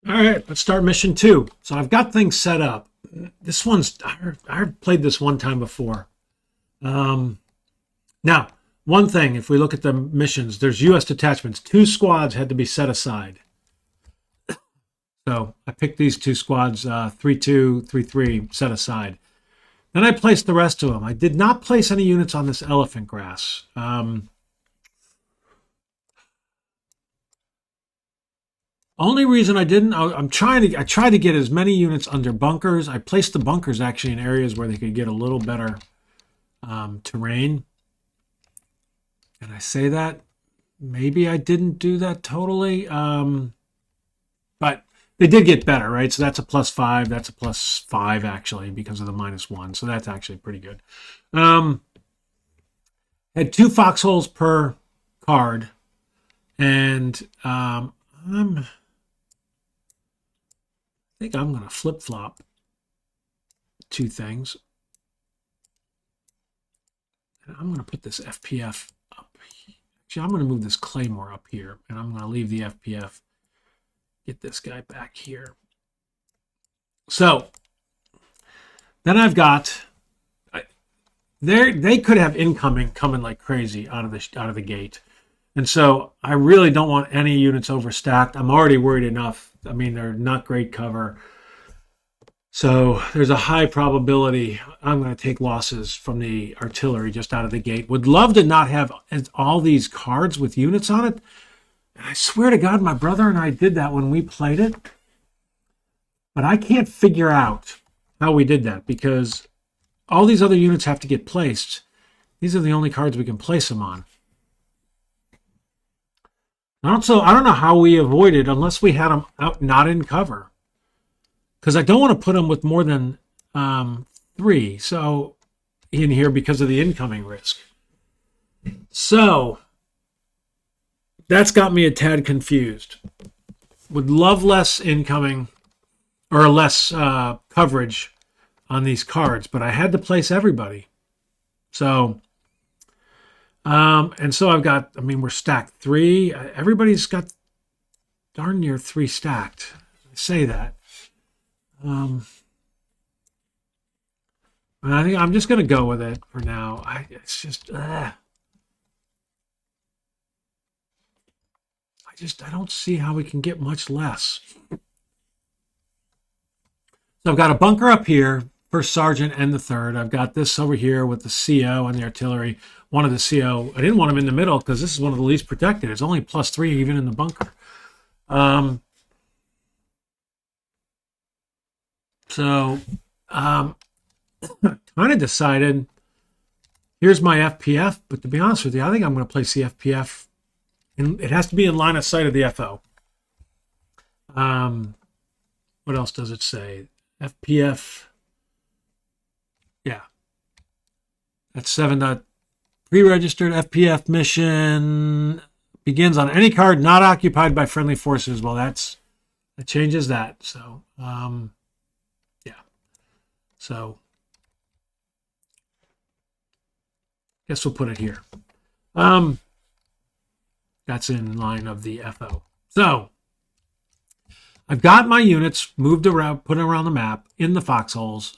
All right, let's start mission 2. So I've got things set up. This one's, I played this one time before. Now, one thing, if we look at the missions, there's U.S. detachments. 2 squads had to be set aside. So I picked these 2 squads, 3-2, 3-3, set aside. Then I placed the rest of them. I did not place any units on this elephant grass. Only reason I didn't, I tried to get as many units under bunkers. I placed the bunkers actually in areas where they could get a little better terrain. And I say that, maybe I didn't do that totally. But they did get better, right? So that's a +5. That's a +5 actually because of the -1. So that's actually pretty good. Had 2 foxholes per card. And I think I'm going to flip-flop 2 things. And I'm going to put this FPF up. Actually, I'm going to move this Claymore up here, and I'm going to leave the FPF. Get this guy back here. So then I've got, they could have incoming coming like crazy out of the gate. And so I really don't want any units overstacked. I'm already worried enough. I mean, they're not great cover. So there's a high probability I'm going to take losses from the artillery just out of the gate. Would love to not have all these cards with units on it. And I swear to God, my brother and I did that when we played it. But I can't figure out how we did that because all these other units have to get placed. These are the only cards we can place them on. Also, I don't know how we avoided unless we had them out not in cover. Because I don't want to put them with more than 3 so in here because of the incoming risk. So that's got me a tad confused. Would love less incoming or less coverage on these cards, but I had to place everybody. So and so I've got, I mean, we're stacked 3. Everybody's got darn near 3 stacked. I say that. And I think I'm just going to go with it for now. It's just, I don't see how we can get much less. So I've got a bunker up here, first sergeant and the 3rd. I've got this over here with the CO and the artillery. One of the CO, I didn't want them in the middle because this is one of the least protected. It's only +3 even in the bunker. So kind of decided, here's my FPF, but to be honest with you, I think I'm going to place the FPF, and it has to be in line of sight of the FO. What else does it say? FPF, yeah. That's 7. Pre-registered FPF mission begins on any card not occupied by friendly forces. Well, that changes that. So, yeah. So, guess we'll put it here. That's in line of the FO. So, I've got my units moved around, put around the map in the foxholes.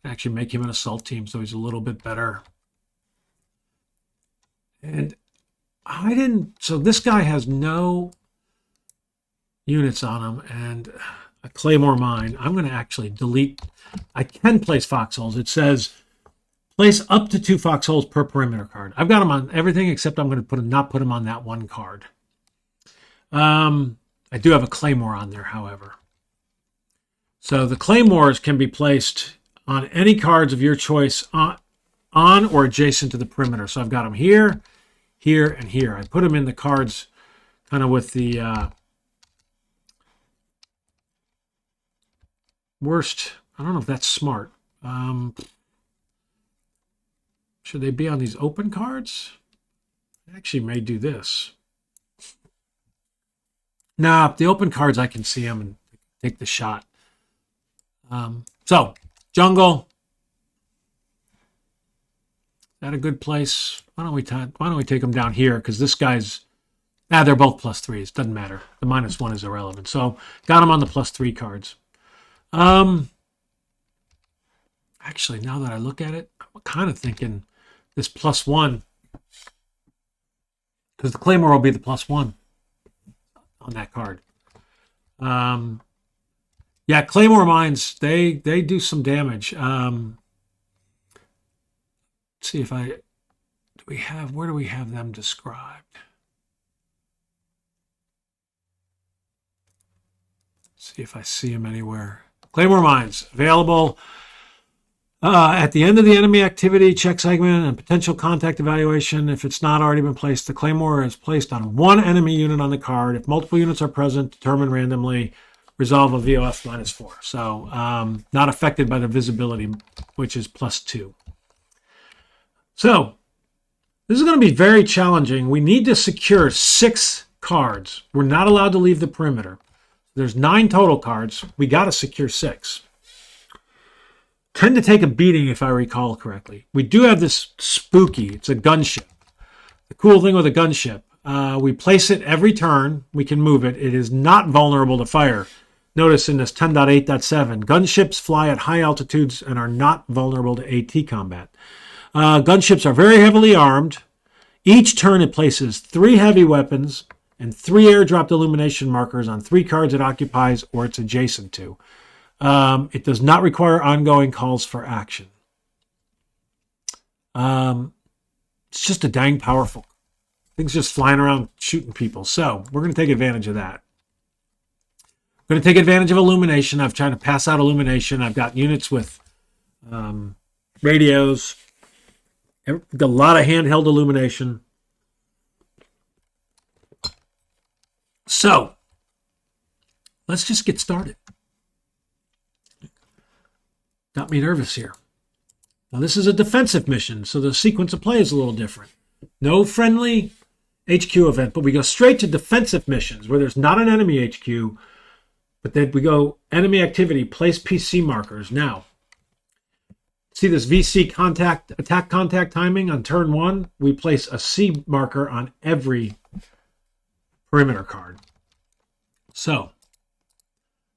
Actually make him an assault team so he's a little bit better. And so this guy has no units on him and a Claymore mine. I'm going to actually delete. I can place foxholes. It says place up to 2 foxholes per perimeter card. I've got them on everything except I'm going to not put them on that one card. I do have a Claymore on there, however. So the Claymores can be placed on any cards of your choice on or adjacent to the perimeter. So I've got them here, here, and here. I put them in the cards kind of with the worst. I don't know if that's smart. Should they be on these open cards? I actually may do this. Nah, the open cards, I can see them and take the shot. So, jungle. that a good place? Why don't we take them down here? Because this guy's they're both +3s. Doesn't matter. The -1 is irrelevant. So got him on the +3 cards. Actually, now that I look at it, I'm kind of thinking this +1, because the Claymore will be the +1 on that card. Yeah, Claymore mines, they do some damage. Let's see if where do we have them described? Let's see if I see them anywhere. Claymore mines available at the end of the enemy activity check segment and potential contact evaluation. If it's not already been placed, the Claymore is placed on one enemy unit on the card. If multiple units are present, determined randomly, resolve a VOF -4. So not affected by the visibility, which is +2. So this is going to be very challenging. We need to secure 6 cards. We're not allowed to leave the perimeter. There's 9 total cards. We got to secure 6. Tend to take a beating, if I recall correctly. We do have this spooky. It's a gunship. The cool thing with a gunship, we place it every turn. We can move it. It is not vulnerable to fire. Notice in this 10.8.7, gunships fly at high altitudes and are not vulnerable to AT combat. Gunships are very heavily armed. Each turn it places 3 heavy weapons and 3 airdropped illumination markers on 3 cards it occupies or it's adjacent to. It does not require ongoing calls for action. It's just a dang powerful. Things just flying around shooting people. So we're going to take advantage of that. I'm going to take advantage of illumination. I've tried to pass out illumination. I've got units with radios. Got a lot of handheld illumination. So let's just get started. Got me nervous here. Now this is a defensive mission, so the sequence of play is a little different. No friendly HQ event, but we go straight to defensive missions where there's not an enemy HQ, but then we go enemy activity, place PC markers. Now, see this VC attack contact timing on turn 1? We place a C marker on every perimeter card. So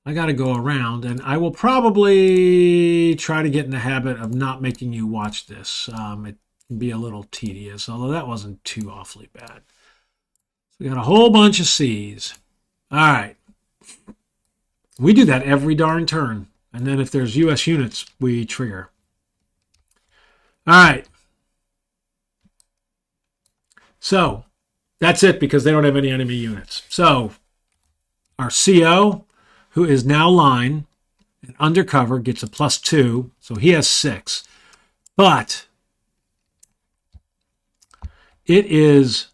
I got to go around, and I will probably try to get in the habit of not making you watch this. It can be a little tedious, although that wasn't too awfully bad. So we got a whole bunch of C's. All right. We do that every darn turn, and then if there's U.S. units, we trigger. All right. So that's it because they don't have any enemy units. So our CO, who is now line and undercover, gets a +2, so he has 6. But it is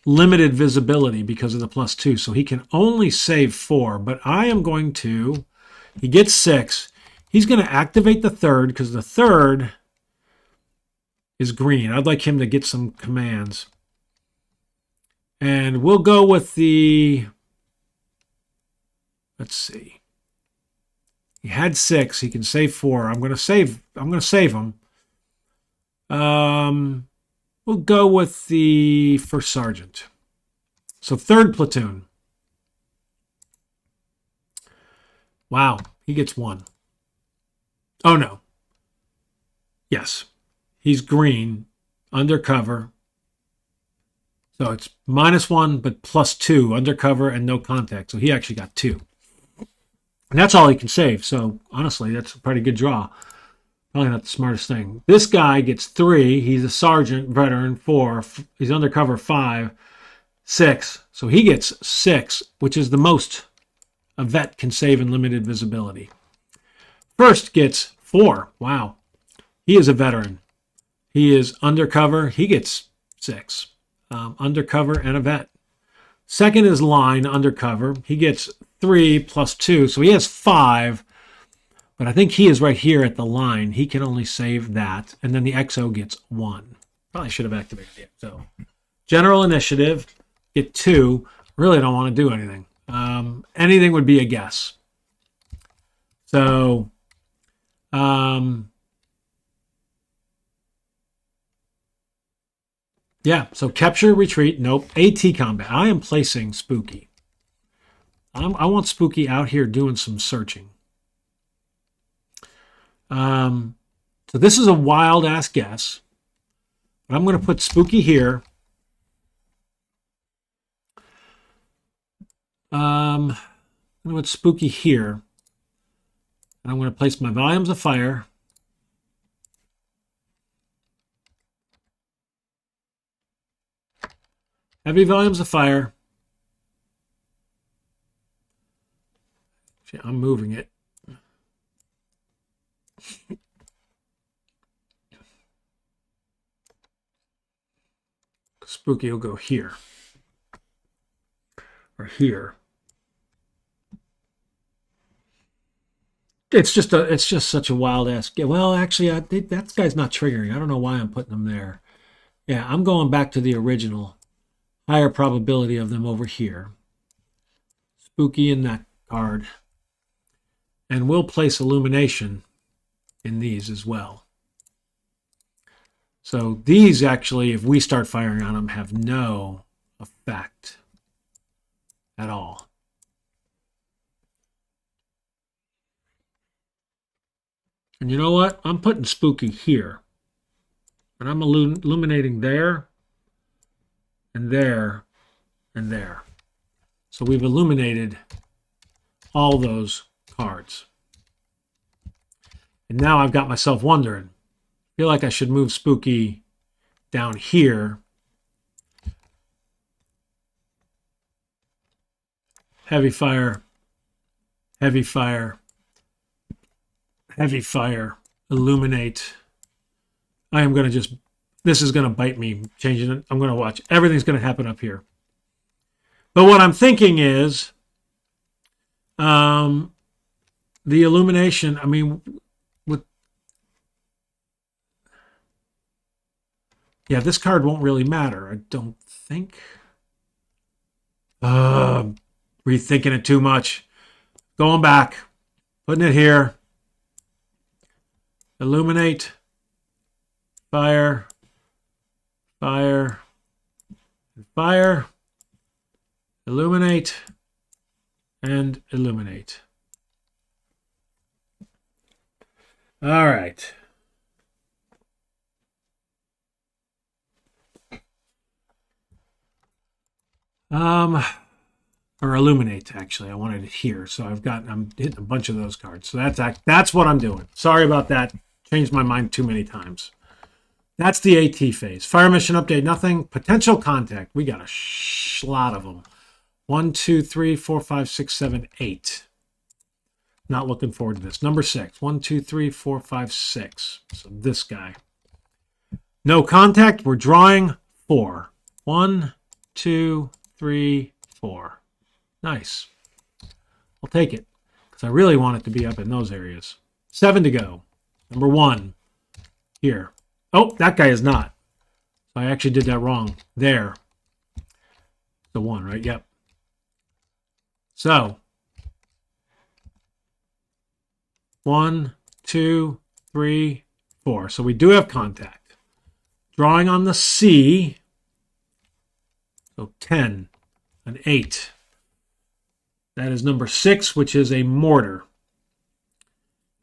limited visibility because of the +2, so he can only save 4. But I am going to, he gets 6. He's going to activate the 3rd because the 3rd is green. I'd like him to get some commands. And we'll go with the, let's see. He had 6. He can save 4. I'm going to save him. We'll go with the 1st Sergeant. So 3rd Platoon. Wow, he gets 1. Oh, no. Yes. He's green, undercover. So it's -1, but +2, undercover and no contact. So he actually got 2. And that's all he can save. So honestly, that's a pretty good draw. Probably not the smartest thing. This guy gets 3. He's a sergeant, veteran, 4. He's undercover, 5, 6. So he gets 6, which is the most a vet can save in limited visibility. First gets 4. Wow. He is a veteran. He is undercover. He gets 6. Undercover and a vet. Second is line, undercover. He gets 3 + 2. So he has 5. But I think he is right here at the line. He can only save that. And then the XO gets 1. Probably should have activated the XO. General initiative, get 2. Really don't want to do anything. Anything would be a guess. So, Yeah, so capture, retreat, nope. AT combat. I am placing Spooky. I want Spooky out here doing some searching. So this is a wild ass guess, but I'm going to put Spooky here. I'm going to put Spooky here, and I'm going to place my volumes of fire. Heavy volumes of fire. I'm moving it. Spooky will go here or here. It's just such a wild ass. Well, actually, that guy's not triggering. I don't know why I'm putting them there. Yeah, I'm going back to the original. Higher probability of them over here. Spooky in that card. And we'll place illumination in these as well. So these actually, if we start firing on them, have no effect at all. And you know what? I'm putting Spooky here. And I'm illuminating there, and there, and there. So we've illuminated all those cards. And now I've got myself wondering. I feel like I should move Spooky down here. Heavy fire, heavy fire, heavy fire, illuminate. I am going to this is going to bite me changing it. I'm going to watch. Everything's going to happen up here. But what I'm thinking is the illumination, I mean, yeah, this card won't really matter, I don't think. Rethinking it too much. Going back. Putting it here. Illuminate. Fire. Fire. Fire. Illuminate. And illuminate. All right. Or illuminate, actually. I wanted it here. So I'm hitting a bunch of those cards. So that's what I'm doing. Sorry about that. Changed my mind too many times. That's the AT phase. Fire mission update, nothing. Potential contact. We got a lot of them. 1, 2, 3, 4, 5, 6, 7, 8. Not looking forward to this. Number 6. 1, 2, 3, 4, 5, 6. So this guy. No contact. We're drawing 4. 1, 2, 3, 4. Nice. I'll take it because I really want it to be up in those areas. 7 to go. Number 1 here. Oh, that guy is not. So I actually did that wrong. There. The 1, right? Yep. So 1, 2, 3, 4. So we do have contact. Drawing on the C. So 10, an 8. That is number 6, which is a mortar.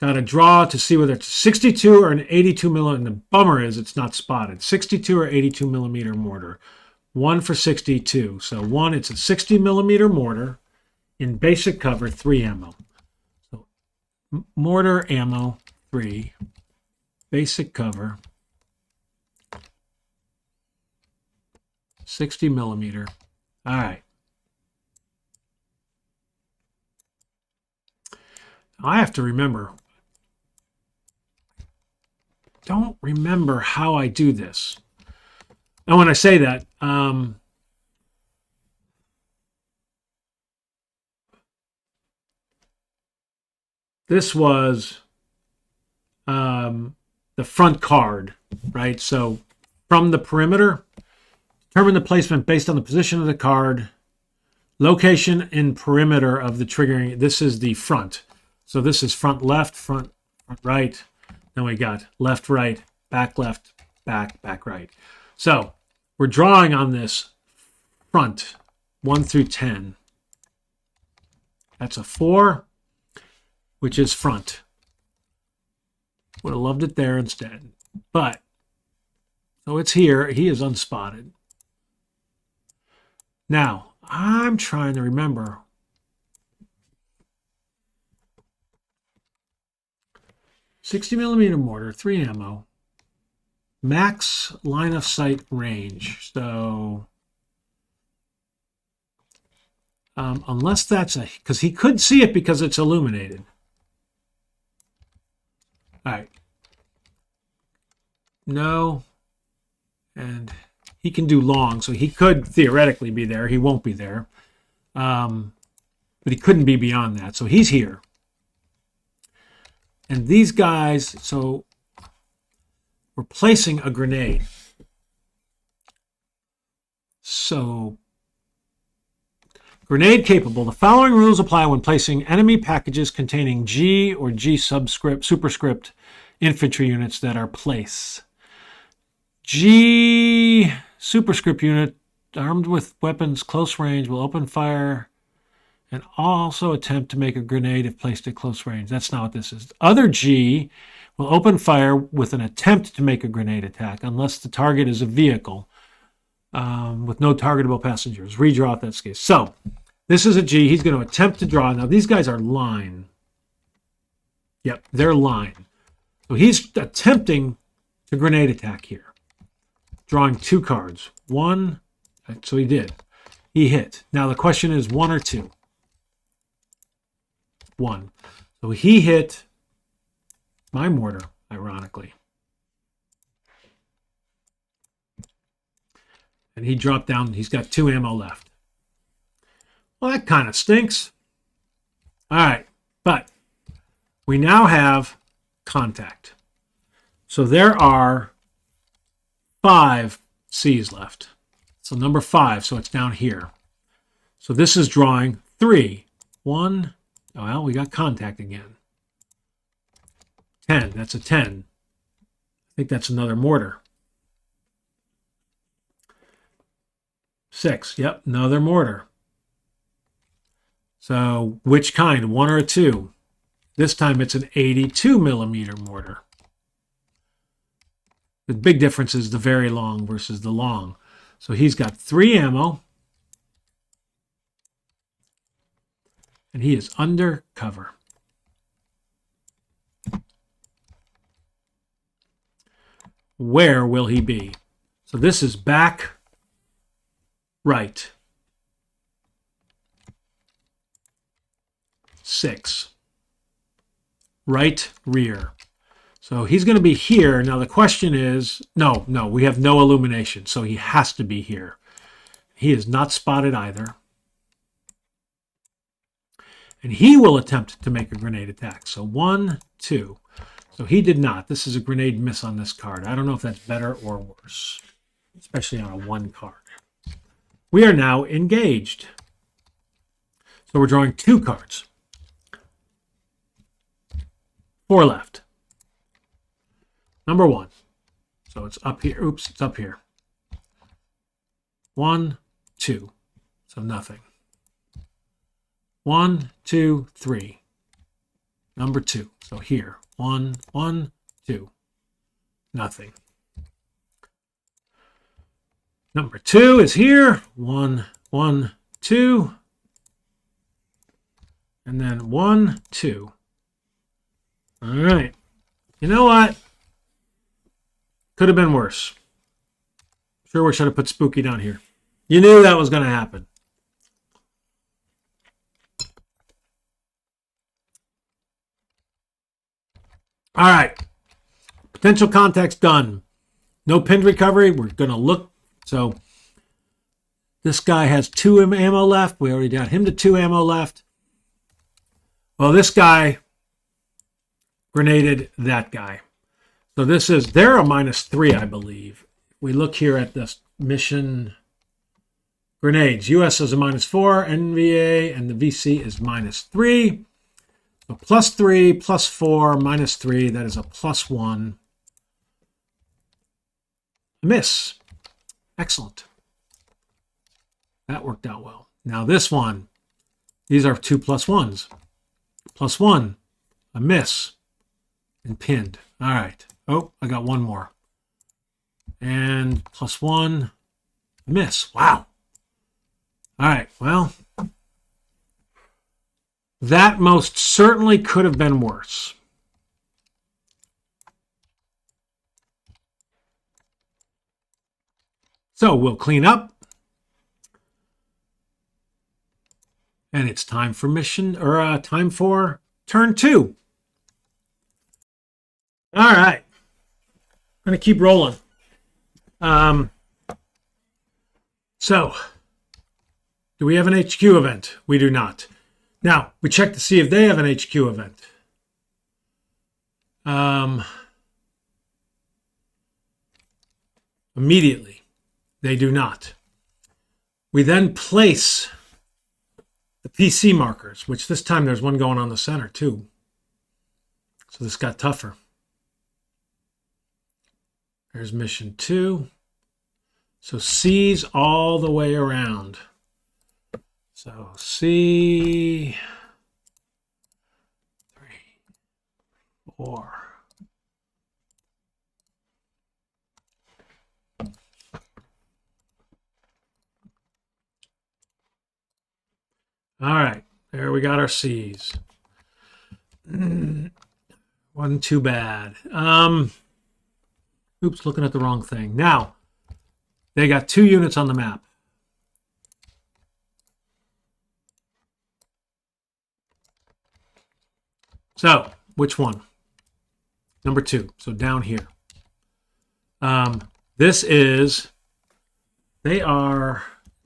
Got to draw to see whether it's 62 or an 82 millimeter. And the bummer is it's not spotted. 62 or 82 millimeter mortar. 1 for 62. So 1, it's a 60 millimeter mortar in basic cover, 3 ammo. So mortar ammo, 3. Basic cover, 60 millimeter. All right. I have to remember. Don't remember how I do this. And when I say that, this was the front card, right? So from the perimeter, determine the placement based on the position of the card, location in perimeter of the triggering. This is the front. So this is front left, front right. Then we got left, right, back left, back right. So we're drawing on this front 1 through 10. That's a 4, which is front. Would have loved it there instead. But, so it's here. He is unspotted. Now, I'm trying to remember. .60mm mortar, 3 ammo. Max line of sight range. So, unless that's a, because he could see it because it's illuminated. All right. No. And he can do long, so he could theoretically be there. He won't be there. But he couldn't be beyond that. So he's here. And these guys, so we're placing a grenade. So, grenade capable. The following rules apply when placing enemy packages containing G or G superscript infantry units that are placed. G superscript unit armed with weapons close range will open fire and also attempt to make a grenade if placed at close range. That's not what this is. Other G will open fire with an attempt to make a grenade attack unless the target is a vehicle with no targetable passengers. Redraw if that's the case. So this is a G. He's going to attempt to draw. Now these guys are line. Yep, they're line. So he's attempting to grenade attack here. Drawing 2 cards. 1, so he did. He hit. Now the question is 1 or 2. 1. So he hit my mortar, ironically. And he dropped down. He's got 2 ammo left. Well, that kind of stinks. All right. But we now have contact. So there are 5 C's left. So number 5. So it's down here. So this is drawing 3. 1. Well, we got contact again. 10. That's a 10. I think that's another mortar. 6. Yep, another mortar. So which kind? 1 or a 2? This time it's an 82mm mortar. The big difference is the very long versus the long. So he's got 3 ammo. And he is under cover. Where will he be? So this is back right. 6. Right rear. So he's going to be here. Now the question is, no, we have no illumination. So he has to be here. He is not spotted either. And he will attempt to make a grenade attack. So 1, 2. So he did not. This is a grenade miss on this card. I don't know if that's better or worse, especially on a 1 card. We are now engaged. So we're drawing 2 cards. 4 left. Number 1. So it's up here. Oops, it's up here. 1, 2. So nothing. 1, 2, 3. Number 2. So here. 1, 1, 2. Nothing. Number 2 is here. 1, 1, 2. And then 1, 2. All right. You know what? Could have been worse. Sure wish I'd have put Spooky down here. You knew that was going to happen. All right. Potential contact's done. No pinned recovery. We're going to look. So this guy has 2 ammo left. We already got him to 2 ammo left. Well, this guy grenaded that guy. So this is, they're a -3, I believe. We look here at this mission grenades. US is a -4, NVA and the VC is -3. So +3, +4, -3, that is a +1. Miss. Excellent. That worked out well. Now this one, these are 2 +1s. +1, a miss, and pinned. All right. Oh, I got one more. And +1, miss. Wow. All right. Well, that most certainly could have been worse. So we'll clean up. And it's time for time for turn 2. All right. I'm going to keep rolling. So, do we have an HQ event? We do not. Now, we check to see if they have an HQ event. Immediately, they do not. We then place the PC markers, which this time there's one going on the center too. So this got tougher. There's mission 2. So C's all the way around. So C, 3, 4. All right, there we got our C's. Wasn't too bad. Oops, looking at the wrong thing. Now, they got 2 units on the map. So, which one? Number 2. So down here. It's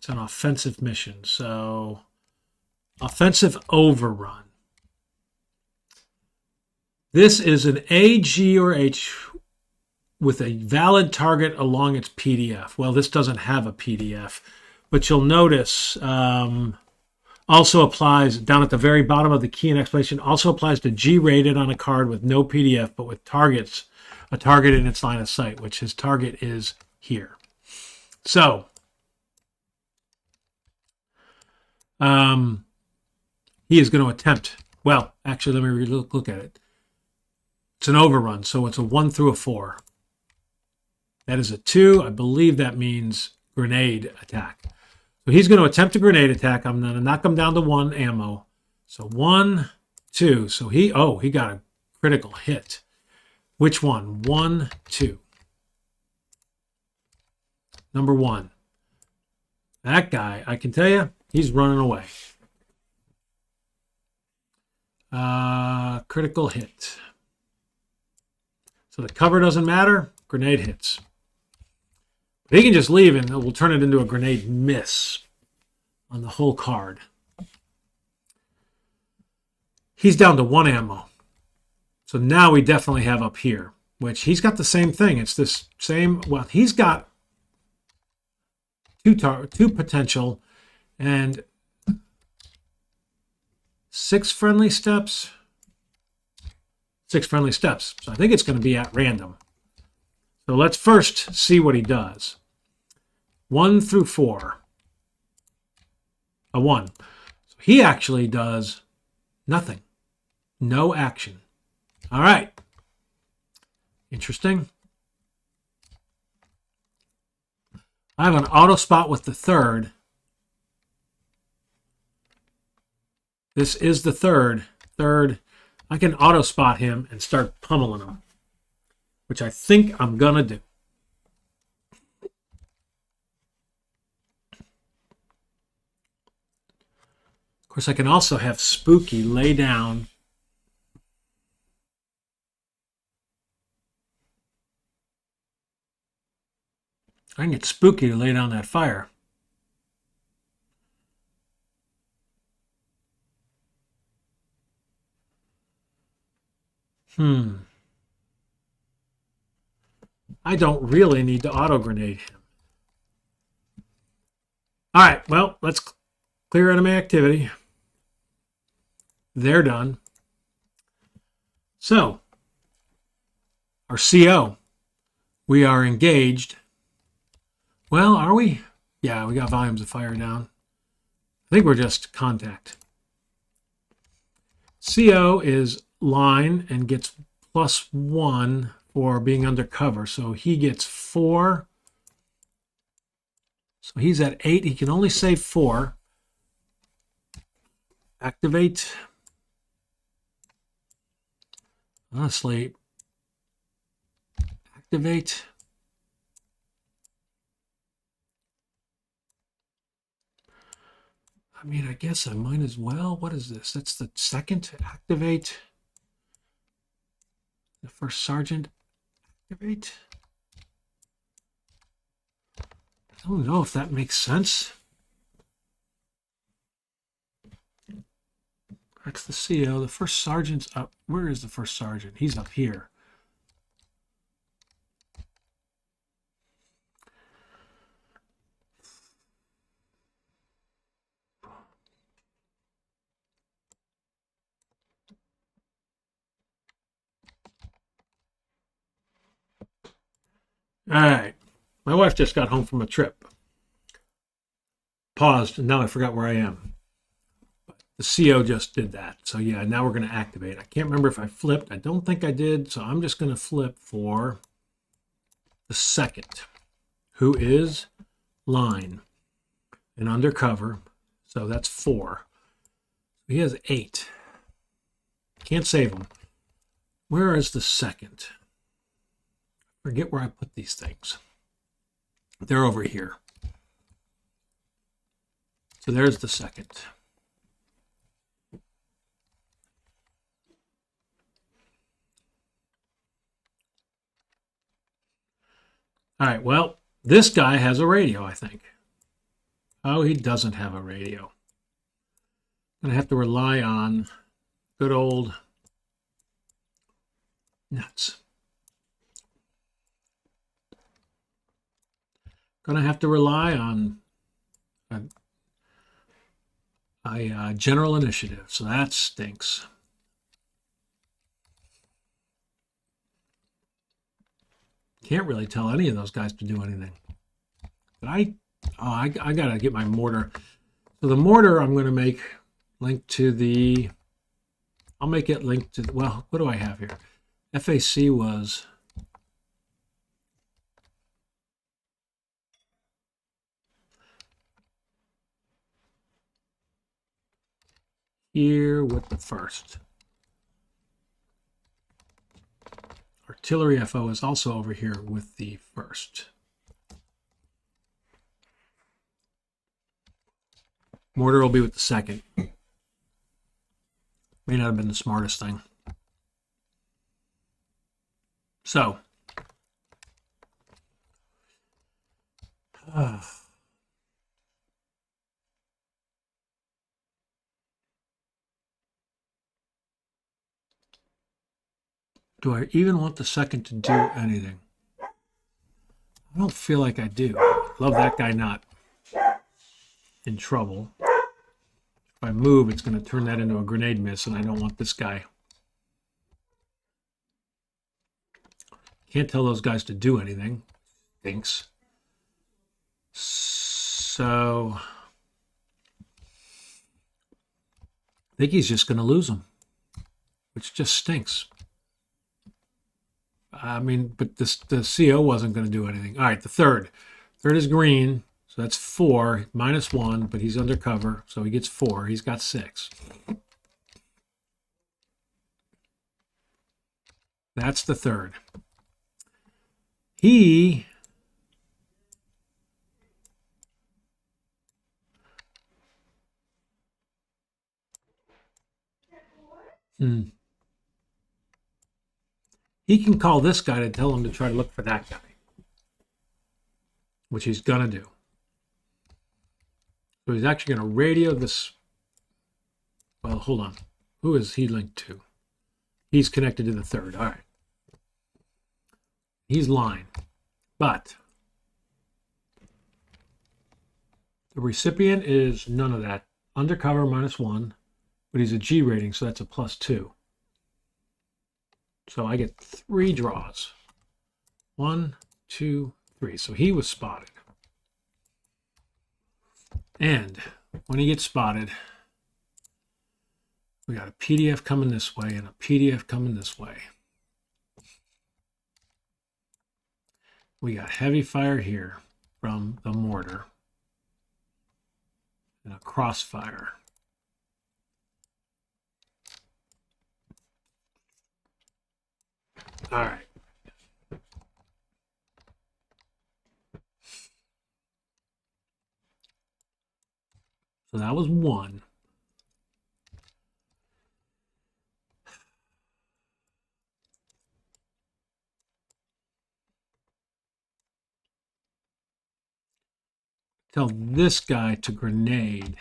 an offensive mission. So, offensive overrun. This is an A, G, or H with a valid target along its PDF. Well, this doesn't have a PDF, but you'll notice also applies down at the very bottom of the key and explanation, also applies to G-rated on a card with no PDF, but with a target in its line of sight, which his target is here. So, he is going to attempt, well, actually, let me look at it. It's an overrun, so it's a 1 through a 4. That is a 2. I believe that means grenade attack. So he's going to attempt a grenade attack. I'm going to knock him down to 1 ammo. So 1, 2. So he got a critical hit. Which one? 1, 2. Number 1. That guy, I can tell you, he's running away. Critical hit. So the cover doesn't matter. Grenade hits. But he can just leave and we'll turn it into a grenade miss on the whole card. He's down to 1 ammo. So now we definitely have up here, which he's got the same thing. It's this same, well, he's got 2 potential and 6 friendly steps. 6 friendly steps. So I think it's going to be at random. So let's first see what he does. 1 through 4. A 1. So he actually does nothing. No action. All right. Interesting. I have an auto spot with the 3rd. This is the 3rd. 3rd. I can auto spot him and start pummeling him, which I think I'm going to do. Of course, I can also have Spooky lay down. I can get Spooky to lay down that fire. I don't really need to auto grenade him. All right, well, let's clear enemy activity. They're done. So, our CO, we are engaged Well, are we? Yeah, we got volumes of fire down. I think we're just contact. CO is line and gets +1 for being undercover. So he gets 4. So he's at 8. He can only save 4. Activate. Honestly, activate. I mean, I guess I might as well. What is this? That's the second. Activate. The first sergeant. Activate. I don't know if that makes sense. That's the CO. The first sergeant's up. Where is the first sergeant? He's up here. All right. My wife just got home from a trip. Paused, and now I forgot where I am. The CO just did that. So yeah, now we're going to activate. I can't remember if I flipped. I don't think I did. So I'm just going to flip for the second, who is line and undercover. So that's 4. He has 8. Can't save him. Where is the second? Forget where I put these things. They're over here. So there's the second. All right, well, this guy has a radio, I think. Oh, he doesn't have a radio. I'm going to have to rely on good old nuts. Going to have to rely on a general initiative, so that stinks. Can't really tell any of those guys to do anything. But I got to get my mortar. So the mortar I'm going to make linked to the, I'll make it linked to, well, what do I have here? FAC was here with the first. Artillery FO is also over here with the first. Mortar will be with the second. May not have been the smartest thing. So, do I even want the second to do anything? I don't feel like I do. Love that guy not in trouble. If I move, it's going to turn that into a grenade miss, and I don't want this guy. Can't tell those guys to do anything. Stinks. So I think he's just going to lose them, which just stinks. I mean, but the CO wasn't going to do anything. All right, the third. Third is green, so that's 4, -1, but he's undercover, so he gets 4. He's got 6. That's the third. He he can call this guy to tell him to try to look for that guy, which he's going to do. So he's actually going to radio this. Well, hold on. Who is he linked to? He's connected to the third. All right. He's line. But the recipient is none of that. Undercover -1, but he's a G rating, so that's a +2. So I get 3 draws. 1, 2, 3. So he was spotted. And when he gets spotted, we got a PDF coming this way and a PDF coming this way. We got heavy fire here from the mortar and a crossfire. All right. So that was one. Tell this guy to grenade.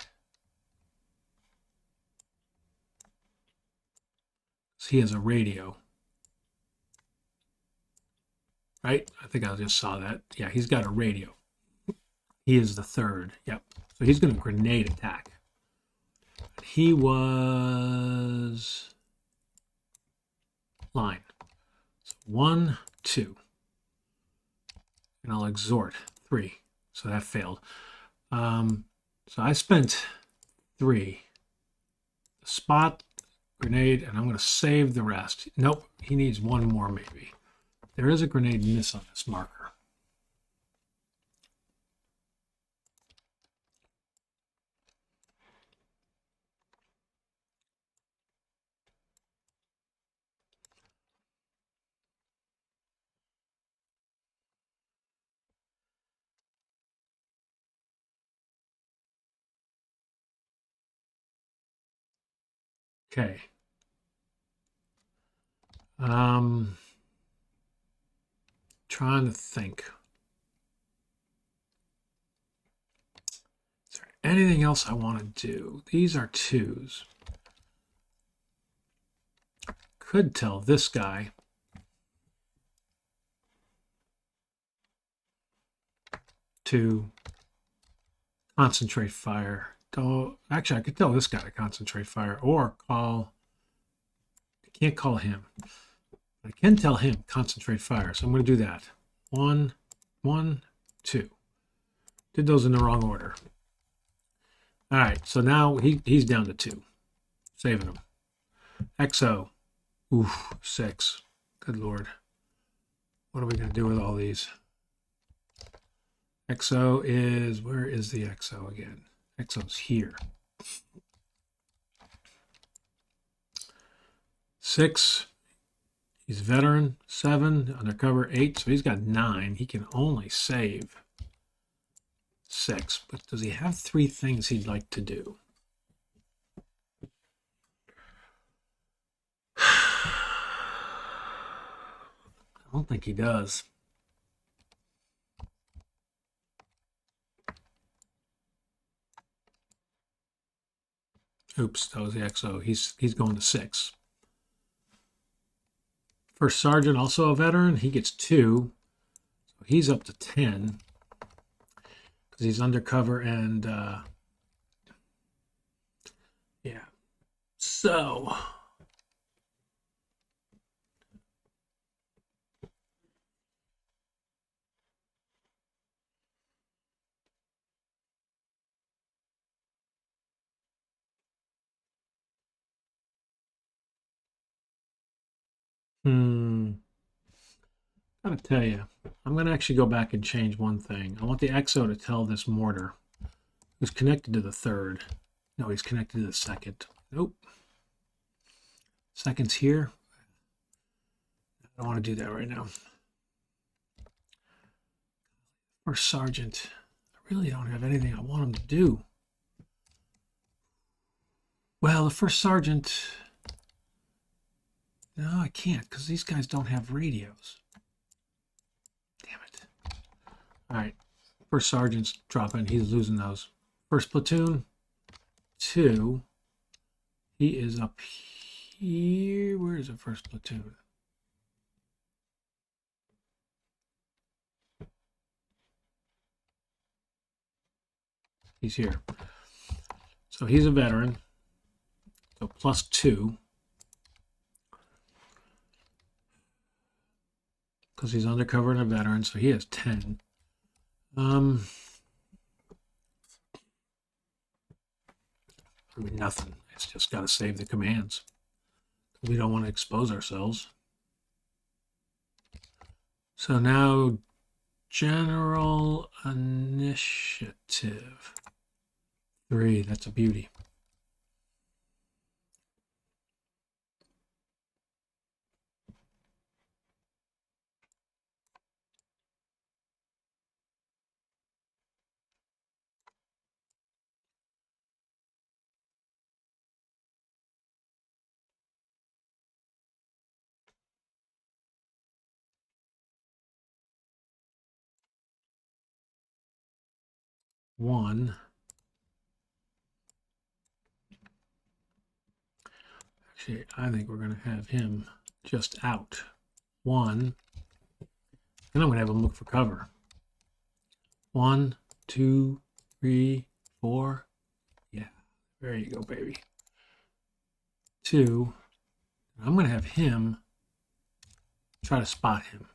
So he has a radio. Right? I think I just saw that. Yeah, he's got a radio. He is the third. Yep. So he's going to grenade attack. He was line. So 1, 2. And I'll exhort 3. So that failed. So I spent 3. Spot, grenade, and I'm going to save the rest. Nope, he needs 1 more maybe. There is a grenade miss on this marker. Okay. Trying to think. Is there anything else I want to do? These are 2s. Could tell this guy to concentrate fire. Actually, I could tell this guy to concentrate fire or call. I can't call him. I can tell him concentrate fire. So I'm going to do that. 1, 1, 2. Did those in the wrong order. All right. So now he's down to 2. Saving him. XO. Oof, 6. Good Lord. What are we going to do with all these? XO is, where is the XO again? XO's here. 6. He's veteran. 7. Undercover. 8. So he's got 9. He can only save 6. But does he have 3 things he'd like to do? I don't think he does. Oops, that was the XO. He's going to 6. First sergeant, also a veteran. He gets 2. So he's up to 10 because he's undercover and yeah. So gotta tell you, I'm gonna actually go back and change one thing. I want the XO to tell this mortar, who's connected to the 3rd. No, he's connected to the 2nd. Nope. 2nd's here. I don't want to do that right now. First sergeant. I really don't have anything I want him to do. Well, the first sergeant. No, I can't because these guys don't have radios. Damn it. All right. First sergeant's dropping. He's losing those. First platoon. 2. He is up here. Where is the first platoon? He's here. So he's a veteran. So +2. Because he's undercover and a veteran, so he has 10. I mean, nothing. It's just got to save the commands. We don't want to expose ourselves. So now, general initiative. 3, that's a beauty. One. Actually, I think we're going to have him just out. 1. And I'm going to have him look for cover. 1, 2, 3, 4. Yeah, there you go, baby. 2. I'm going to have him try to spot him.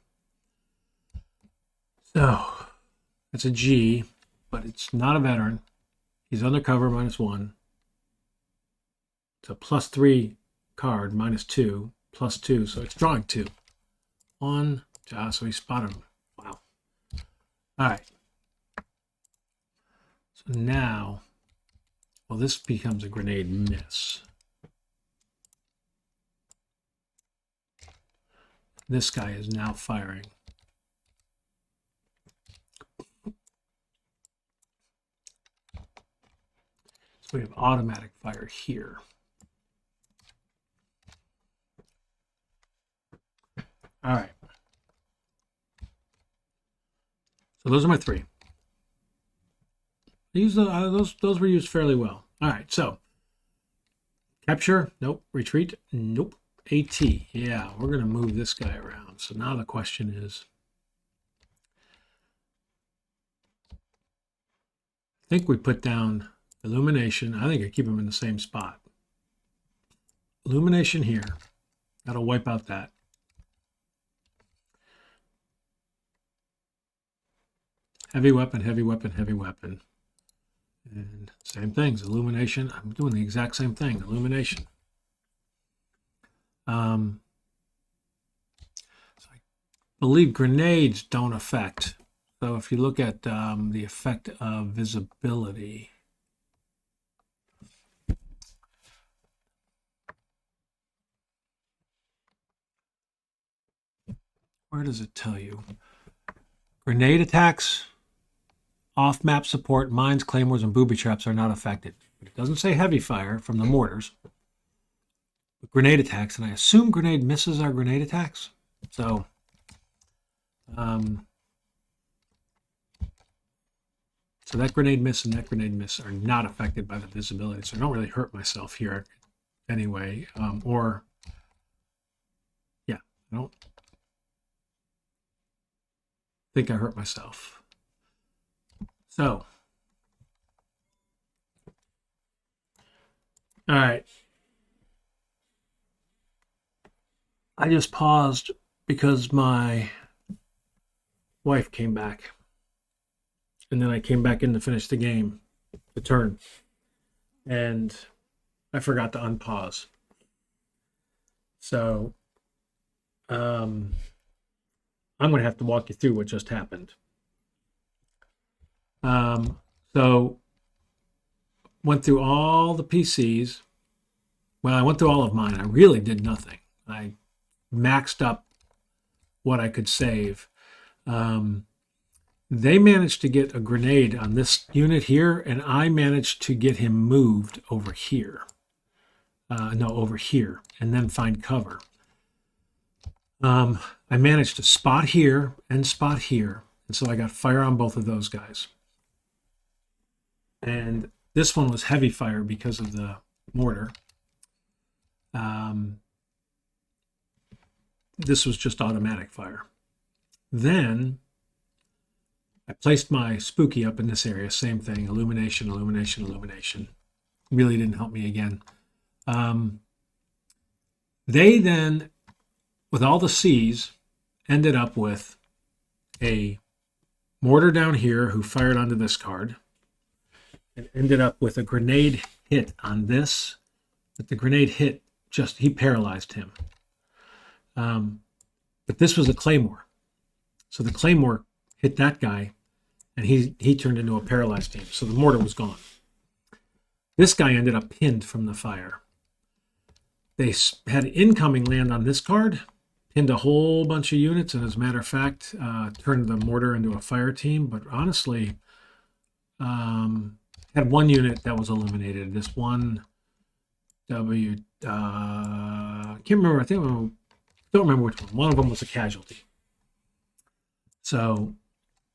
So that's a G, but it's not a veteran. He's undercover, -1. It's a +3 card, -2, +2. So it's drawing 2. 1. So he spotted him. Wow. All right. So now, well, this becomes a grenade miss. This guy is now firing. So we have automatic fire here. All right. So those are my 3. Those were used fairly well. All right. So capture, nope. Retreat, nope. AT, yeah. We're going to move this guy around. So now the question is, I think we put down illumination. I think I keep them in the same spot. Illumination here. That'll wipe out that. Heavy weapon, heavy weapon, heavy weapon. And same things. Illumination. I'm doing the exact same thing. Illumination. So I believe grenades don't affect. So if you look at the effect of visibility, where does it tell you? Grenade attacks, off-map support, mines, claymores, and booby traps are not affected. It doesn't say heavy fire from the mortars. But grenade attacks, and I assume grenade misses are grenade attacks. So, so that grenade miss and that grenade miss are not affected by the visibility. So I don't really hurt myself here anyway. Or, yeah, I don't think I hurt myself. So, all right. I just paused because my wife came back. And then I came back in to finish the game, the turn. And I forgot to unpause. So, I'm going to have to walk you through what just happened. So went through all the PCs. Well, I went through all of mine. I really did nothing. I maxed up what I could save. They managed to get a grenade on this unit here, and I managed to get him moved over here. Over here, and then find cover. I managed to spot here and spot here, and so I got fire on both of those guys. And this one was heavy fire because of the mortar. This was just automatic fire. Then I placed my spooky up in this area. Same thing, illumination, illumination, illumination. Really didn't help me again. They then, with all the C's, ended up with a mortar down here who fired onto this card, and ended up with a grenade hit on this, but the grenade hit he paralyzed him. But this was a claymore. So the claymore hit that guy, and he turned into a paralyzed team. So the mortar was gone. This guy ended up pinned from the fire. They had incoming land on this card, pinned a whole bunch of units, and as a matter of fact, turned the mortar into a fire team. But honestly, had one unit that was eliminated. This one can't remember. I don't remember which one. One of them was a casualty. So,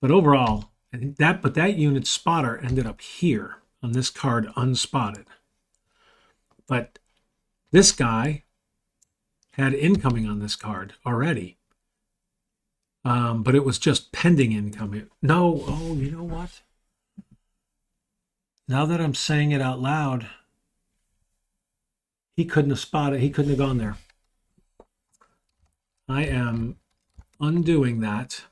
but overall, that unit's spotter ended up here on this card unspotted. But this guy had incoming on this card already. But it was just pending incoming. No, oh, you know what? Now that I'm saying it out loud, he couldn't have spotted, he couldn't have gone there. I am undoing that.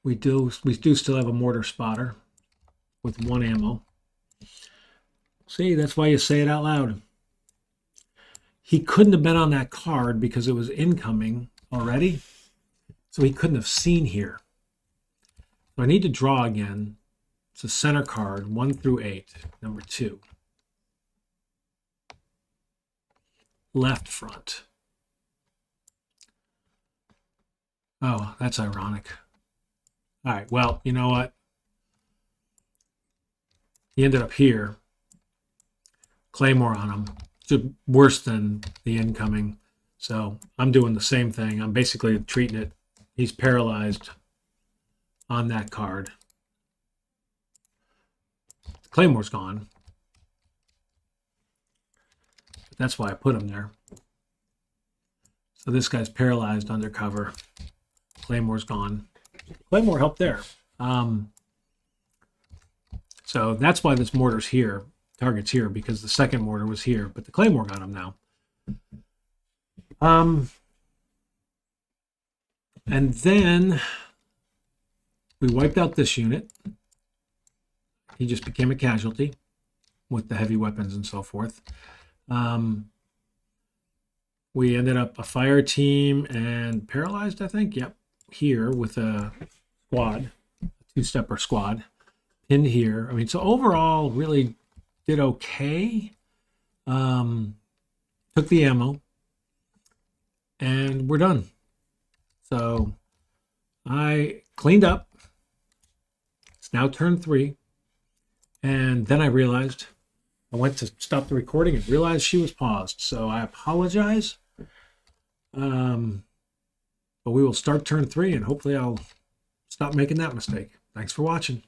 We do still have a mortar spotter with 1 ammo. See, that's why you say it out loud. He couldn't have been on that card because it was incoming already. So he couldn't have seen here. So I need to draw again. It's a center card, 1 through 8, number 2. Left front. Oh, that's ironic. All right, well, you know what? He ended up here. Claymore on him. It's worse than the incoming. So I'm doing the same thing. I'm basically treating it. He's paralyzed on that card. The Claymore's gone. That's why I put him there. So this guy's paralyzed undercover. Claymore's gone. Claymore helped there. So that's why this mortar's here. Target's here because the second mortar was here, but the Claymore got him now. And then we wiped out this unit. He just became a casualty with the heavy weapons and so forth. We ended up a fire team and paralyzed, I think. Yep, here with a squad, a 2-stepper squad, pinned here. I mean, so overall, really did okay. Took the ammo, and we're done. So I cleaned up. It's now turn 3. And then I realized I went to stop the recording and realized she was paused. So I apologize. But we will start turn 3, and hopefully I'll stop making that mistake. Thanks for watching.